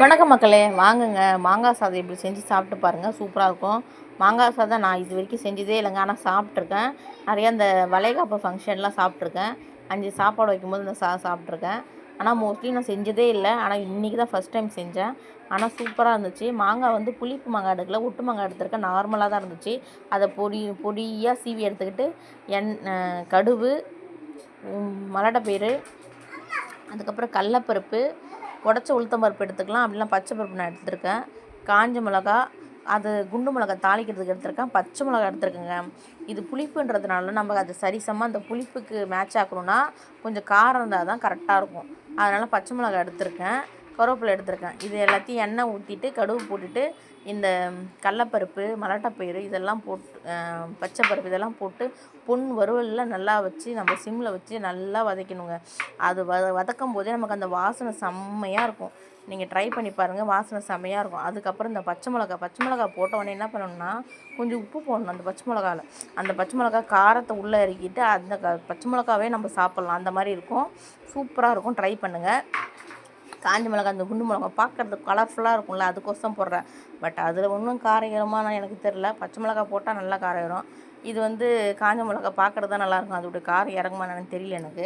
வணக்கம் மக்களே, வாங்குங்க மாங்காய் சாதம் இப்படி செஞ்சு சாப்பிட்டு பாருங்கள். சூப்பராக இருக்கும். மாங்காய் சாதம் நான் இது வரைக்கும் செஞ்சதே இல்லைங்க. ஆனால் சாப்பிட்ருக்கேன். நிறையா இந்த வளைகாப்பு ஃபங்க்ஷன்லாம் சாப்பிட்ருக்கேன். 5 சாப்பாடு வைக்கும்போது இந்த சாப்பிட்ருக்கேன். ஆனால் மோஸ்ட்லி நான் செஞ்சதே இல்லை. ஆனால் இன்றைக்கி தான் ஃபஸ்ட் டைம் செஞ்சேன். ஆனால் சூப்பராக இருந்துச்சு. மாங்காய் வந்து புளிப்பு மாங்காய் எடுக்கல, ஒட்டு மாங்காய் எடுத்துருக்கேன். நார்மலாக தான் இருந்துச்சு. அதை பொடியாக சீவி எடுத்துக்கிட்டு கடுகு, மலட்டப்பயிறு, அதுக்கப்புறம் கடலப்பருப்பு, உடச்ச உளுத்தம் பருப்பு எடுத்துக்கலாம். அப்படிலாம் பச்சை பருப்பு நான் எடுத்துருக்கேன். காஞ்ச மிளகா, அது குண்டு மிளகா தாளிக்கிறதுக்கு எடுத்துருக்கேன். பச்சை மிளகா எடுத்துருக்கேங்க. இது புளிப்புன்றதுனால நம்ம அது சரிசமாக அந்த புளிப்புக்கு மேட்ச் ஆக்கணும்னா கொஞ்சம் காரம் இருந்தால் தான் கரெக்டாக இருக்கும். அதனால் பச்சை மிளகா எடுத்துருக்கேன். கருவேப்பிலை எடுத்துருக்கேன். இது எல்லாத்தையும் எண்ணெய் ஊற்றிட்டு கடுகு போட்டுட்டு இந்த கடலப்பருப்பு, மலட்டப்பயிறு இதெல்லாம் போட்டு பச்சை பருப்பு இதெல்லாம் போட்டு பொன் வறுவலில் நல்லா வச்சு நம்ம சிம்மில் வச்சு நல்லா வதக்கணுங்க. அது வதக்கும் போதே நமக்கு அந்த வாசனை செம்மையாக இருக்கும். நீங்கள் ட்ரை பண்ணி பாருங்கள், வாசனை செம்மையாக இருக்கும். அதுக்கப்புறம் இந்த பச்சை மிளகா போட்ட உடனே என்ன பண்ணணும்னா கொஞ்சம் உப்பு போடணும் அந்த பச்சை மிளகாவில். அந்த பச்சை மிளகா காரத்தை உள்ளே இறக்கிட்டு அந்த பச்சை மிளகாவே நம்ம சாப்பிட்லாம். அந்த மாதிரி இருக்கும். சூப்பராக இருக்கும். ட்ரை பண்ணுங்கள். காஞ்ச மிளகா, அந்த குண்டு மிளகா பார்க்குறதுக்கு கலர்ஃபுல்லாக இருக்கும்ல, அதுக்கோசம் போடுறேன். பட் அதில் ஒன்றும் காரம் ஏறுமான்னு எனக்கு தெரில. பச்சை மிளகா போட்டால் நல்லா காரம் ஏறும். இது வந்து காஞ்ச மிளகா பார்க்குறது தான் நல்லாயிருக்கும். அதோடைய காரம் இறங்குமான்னு தெரியல எனக்கு,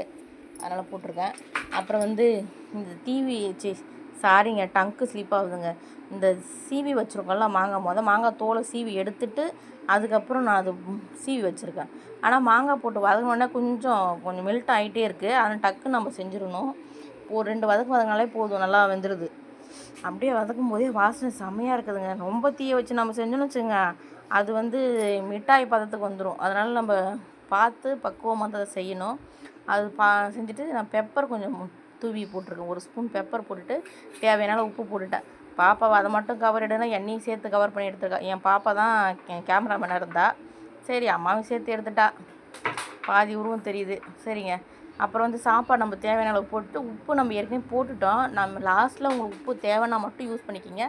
அதனால் போட்டிருக்கேன். அப்புறம் வந்து இந்த சாரிங்க டங்க்கு ஸ்லிப் ஆகுதுங்க. இந்த சீவி வச்சுருக்கோம்ல மாங்காய் தோலை சீவி எடுத்துட்டு அதுக்கப்புறம் நான் அது சீவி வச்சுருக்கேன். ஆனால் மாங்காய் போட்டு வதங்கினோடனே கொஞ்சம் மெல்ட் ஆகிட்டே இருக்குது. அதனால் டக்குன்னு நம்ம செஞ்சிடணும். ஒரு 2 வதங்கினாலே போதும், நல்லா வெந்துடுது. அப்படியே வதக்கும் போதே வாசனை செம்மையாக இருக்குதுங்க. ரொம்ப தீயை வச்சு நம்ம செஞ்சோன்னு வச்சுங்க, அது வந்து மிட்டாய் பதத்துக்கு வந்துடும். அதனால் நம்ம பார்த்து பக்குவமாக தான் அதை செய்யணும். அது செஞ்சுட்டு நான் பெப்பர் கொஞ்சம் தூவி போட்டிருக்கேன். 1 ஸ்பூன் பெப்பர் போட்டுட்டு தேவையான உப்பு போட்டுட்டேன். பாப்பாவை அதை மட்டும் கவர் எடுனா எண்ணெயும் சேர்த்து கவர் பண்ணி எடுத்துருக்கா. என் பாப்பா தான் கேமராமேனாக இருந்தா. சரி, அம்மாவும் சேர்த்து எடுத்துட்டா. பாதி உருவம் தெரியுது. சரிங்க. அப்புறம் வந்து சாப்பாடு நம்ம தேவையான அளவு போட்டு உப்பு நம்ம ஏற்கனவே போட்டுட்டோம். நம்ம லாஸ்ட்டில் உங்களுக்கு உப்பு தேவைன்னா மட்டும் யூஸ் பண்ணிக்கிங்க,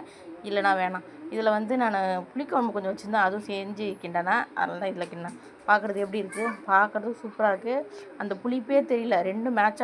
இல்லைனா வேணாம். இதில் வந்து நான் புளிக்குழம்பு கொஞ்சம் வச்சுருந்தேன், அதுவும் செஞ்சு கிண்டனேன். அதனால தான் இதில் கிண்டேன். பார்க்குறது எப்படி இருக்குது? பார்க்குறதுக்கு சூப்பராக இருக்குது. அந்த புளிப்பே தெரியல, 2 மேட்சாக